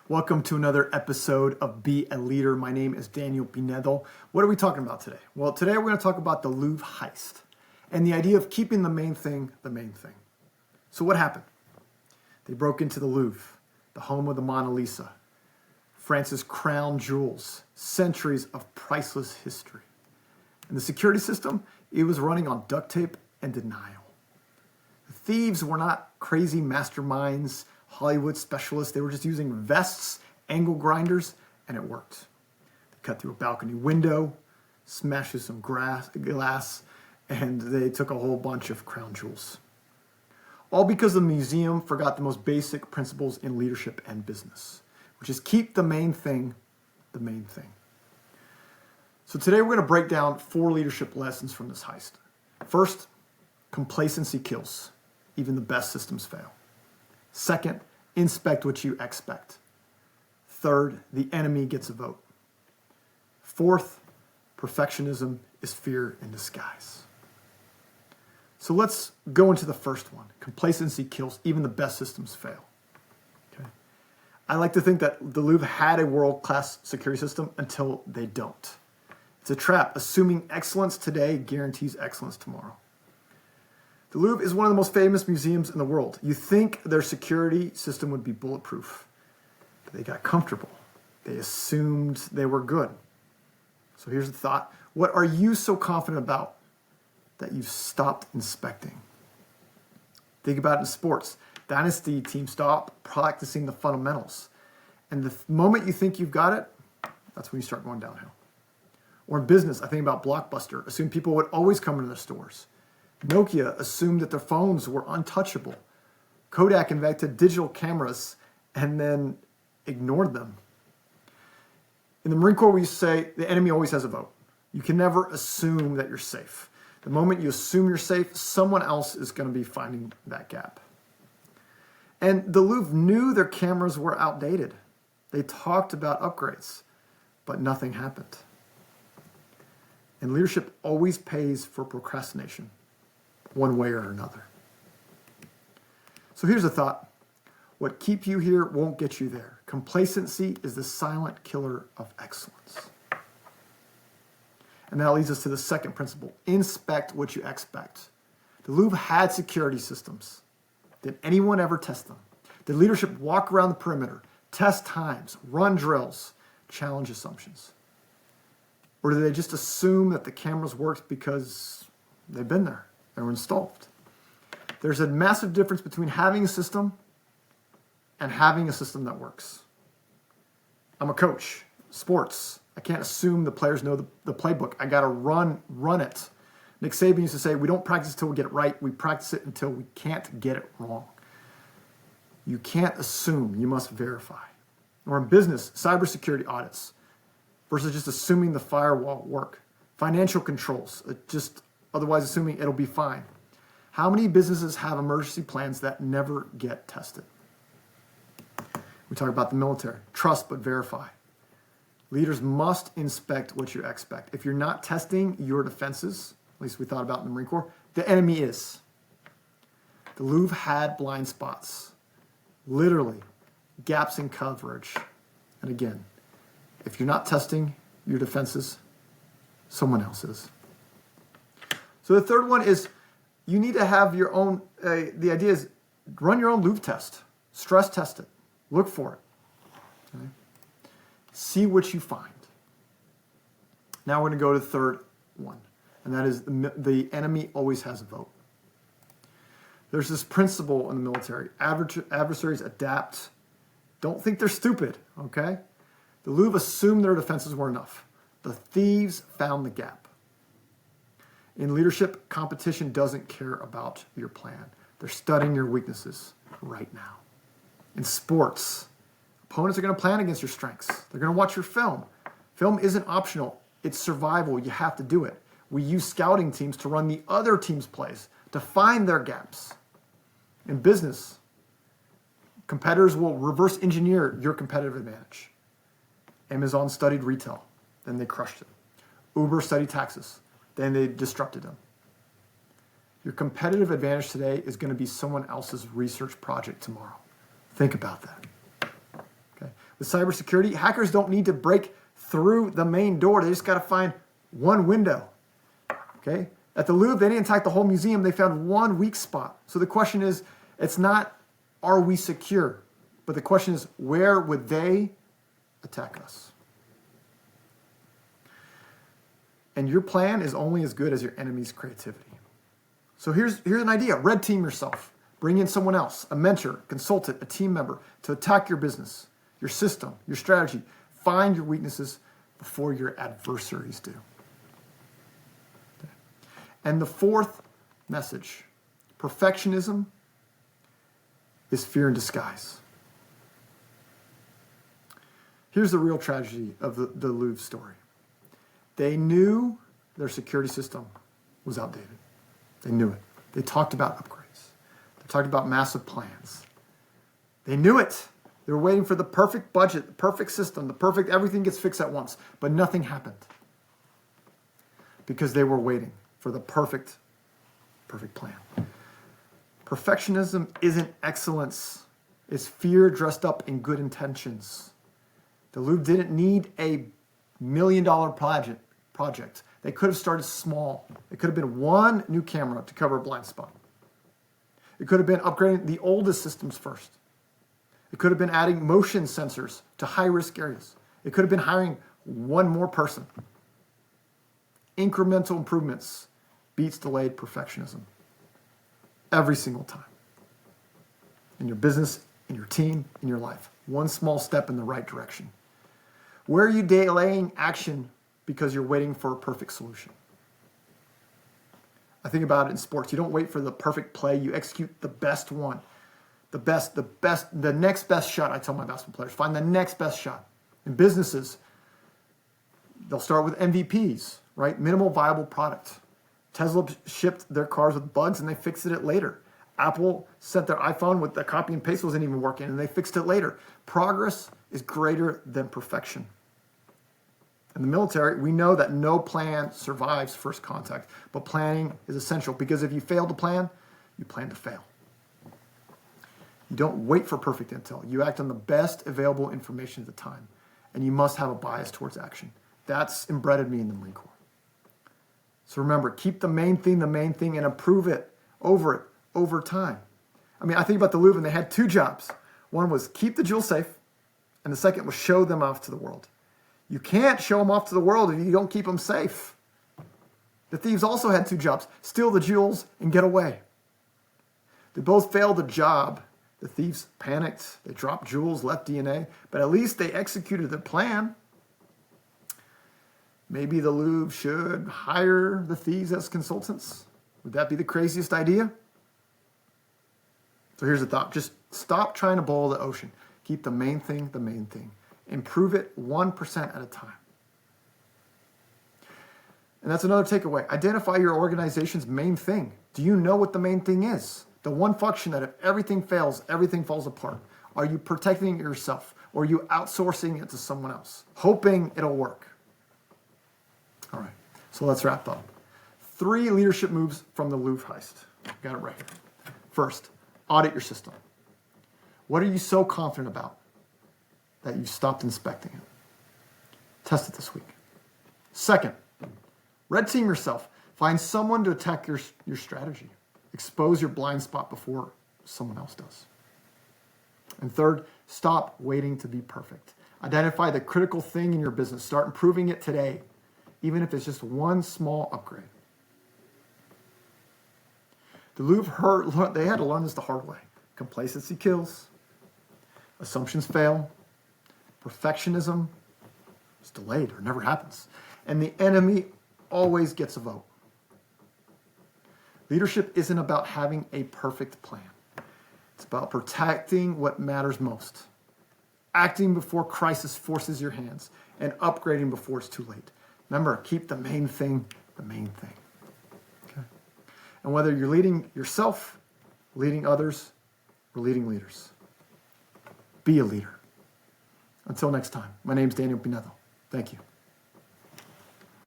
Welcome to another episode of Be a Leader. My name is Daniel Pinedo. What are we talking about today? Well, today we're going to talk about the Louvre Heist and the idea of keeping the main thing the main thing. So what happened? They broke into the Louvre, the home of the Mona Lisa, France's crown jewels, centuries of priceless history. And the security system, it was running on duct tape and denial. The thieves were not crazy masterminds, Hollywood specialists. They were just using vests, angle grinders, and it worked. They cut through a balcony window, smashed through some glass, and they took a whole bunch of crown jewels. All because the museum forgot the most basic principles in leadership and business, which is keep the main thing the main thing. So today we're going to break down 4 leadership lessons from this heist. First, complacency kills. Even the best systems fail. Second, inspect what you expect. Third, the enemy gets a vote. Fourth, perfectionism is fear in disguise. So let's go into the first one. Complacency kills. Even the best systems fail. Okay. I like to think that the Louvre had a world-class security system until they don't. It's a trap. Assuming excellence today guarantees excellence tomorrow. The Louvre is one of the most famous museums in the world. You think their security system would be bulletproof, but they got comfortable. They assumed they were good. So here's the thought. What are you so confident about that you've stopped inspecting? Think about it in sports. Dynasty teams stop practicing the fundamentals. And the moment you think you've got it, that's when you start going downhill. Or in business, I think about Blockbuster. Assume people would always come into their stores. Nokia assumed that their phones were untouchable. Kodak invented digital cameras and then ignored them. In the Marine Corps, we used to say the enemy always has a vote. You can never assume that you're safe. The moment you assume you're safe, someone else is going to be finding that gap. And the Louvre knew their cameras were outdated. They talked about upgrades, but nothing happened. And leadership always pays for procrastination, one way or another. So here's a thought. What keeps you here won't get you there. Complacency is the silent killer of excellence. And that leads us to the second principle. Inspect what you expect. The Louvre had security systems. Did anyone ever test them? Did leadership walk around the perimeter, test times, run drills, challenge assumptions? Or do they just assume that the cameras worked because they've been there? They were installed. There's a massive difference between having a system and having a system that works. I'm a coach, sports. I can't assume the players know the playbook. I got to run it. Nick Saban used to say, we don't practice until we get it right. We practice it until we can't get it wrong. You can't assume. You must verify. Or in business, cybersecurity audits versus just assuming the firewall work. Financial controls, just otherwise assuming it'll be fine. How many businesses have emergency plans that never get tested? We talk about the military. Trust but verify. Leaders must inspect what you expect. If you're not testing your defenses, at least we thought about in the Marine Corps, the enemy is. The Louvre had blind spots. Literally, gaps in coverage. And again, if you're not testing your defenses, someone else is. So the third one is you need to have your own, the idea is run your own Louvre test. Stress test it. Look for it. Okay? See what you find. Now we're going to go to the third one, and that is the enemy always has a vote. There's this principle in the military. Adversaries adapt. Don't think they're stupid, okay? The Louvre assumed their defenses were enough. The thieves found the gap. In leadership, competition doesn't care about your plan. They're studying your weaknesses right now. In sports, opponents are going to plan against your strengths. They're going to watch your film. Film isn't optional. It's survival. You have to do it. We use scouting teams to run the other team's plays, to find their gaps. In business, competitors will reverse engineer your competitive advantage. Amazon studied retail, then they crushed it. Uber studied taxes, then they disrupted them. Your competitive advantage today is going to be someone else's research project tomorrow. Think about that. Okay. The cybersecurity, hackers don't need to break through the main door. They just got to find one window. Okay? At the Louvre, they didn't attack the whole museum. They found one weak spot. So the question is, it's not, are we secure? But the question is, where would they attack us? And your plan is only as good as your enemy's creativity. So here's an idea. Red team yourself. Bring in someone else, a mentor, consultant, a team member to attack your business, your system, your strategy. Find your weaknesses before your adversaries do. Okay. And the fourth message, perfectionism is fear in disguise. Here's the real tragedy of the Louvre story. They knew their security system was outdated. They knew it. They talked about upgrades. They talked about massive plans. They knew it. They were waiting for the perfect budget, the perfect system, the perfect everything gets fixed at once. But nothing happened because they were waiting for the perfect plan. Perfectionism isn't excellence. It's fear dressed up in good intentions. The Louvre didn't need a $1 million project. They could have started small. It could have been one new camera to cover a blind spot. It could have been upgrading the oldest systems first. It could have been adding motion sensors to high-risk areas. It could have been hiring one more person. Incremental improvements beats delayed perfectionism every single time. In your business, in your team, in your life. One small step in the right direction. Where are you delaying action because you're waiting for a perfect solution? I think about it in sports. You don't wait for the perfect play. You execute the best one. The next best shot. I tell my basketball players, find the next best shot. In businesses, they'll start with MVPs, right? Minimal viable product. Tesla shipped their cars with bugs and they fixed it later. Apple sent their iPhone with the copy and paste wasn't even working and they fixed it later. Progress is greater than perfection. In the military, we know that no plan survives first contact, but planning is essential because if you fail to plan, you plan to fail. You don't wait for perfect intel. You act on the best available information at the time, and you must have a bias towards action. That's embedded me in the Marine Corps. So remember, keep the main thing, and improve it over time. I mean, I think about the Louvre, and they had two jobs. One was keep the jewels safe, and the second was show them off to the world. You can't show them off to the world if you don't keep them safe. The thieves also had two jobs, steal the jewels and get away. They both failed the job. The thieves panicked. They dropped jewels, left DNA, but at least they executed their plan. Maybe the Louvre should hire the thieves as consultants. Would that be the craziest idea? So here's the thought. Just stop trying to boil the ocean. Keep the main thing. Improve it 1% at a time. And that's another takeaway. Identify your organization's main thing. Do you know what the main thing is? The one function that if everything fails, everything falls apart. Are you protecting yourself or are you outsourcing it to someone else, hoping it'll work? All right, so let's wrap up. 3 leadership moves from the Louvre heist. Got it right here. First, audit your system. What are you so confident about that you stopped inspecting it? Test it this week. Second, red team yourself. Find someone to attack your strategy. Expose your blind spot before someone else does. And third, stop waiting to be perfect. Identify the critical thing in your business. Start improving it today, even if it's just one small upgrade. The Louvre, they had to learn this the hard way. Complacency kills. Assumptions fail. Perfectionism is delayed or never happens. And the enemy always gets a vote. Leadership isn't about having a perfect plan. It's about protecting what matters most, acting before crisis forces your hands, and upgrading before it's too late. Remember, keep the main thing. Okay? And whether you're leading yourself, leading others, or leading leaders, be a leader. Until next time, my name's Daniel Pinedo. Thank you.